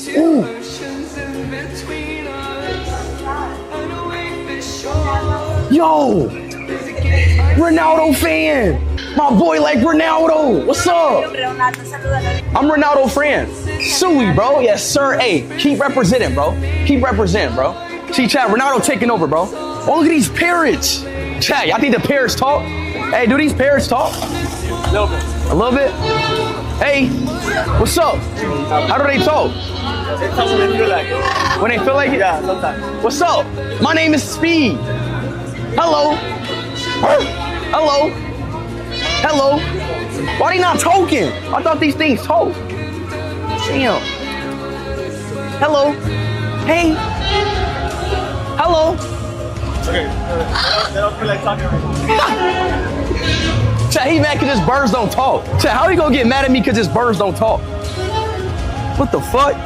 Ooh. Yo, Ronaldo fan. My boy like Ronaldo. What's up? I'm Ronaldo fan. Suey, bro. Yes, sir. Hey, keep representing, bro. Keep representing, bro. See, chat, Ronaldo taking over, bro. Oh, look at these parrots. Chat, y'all think the parrots talk? Hey, do these parrots talk? A little bit. A little bit? Hey, what's up? How do they talk? They talk when they feel like it. When they feel like it? Yeah, sometimes. What's up? My name is Speed. Hello. Hello. Hello. Why they not talking? I thought these things talk. Damn. Hello. Hey. Hello. Okay. They don't feel like talking right now. Chat, he mad because his birds don't talk. Chat, how he gonna get mad at me because his birds don't talk? What the fuck?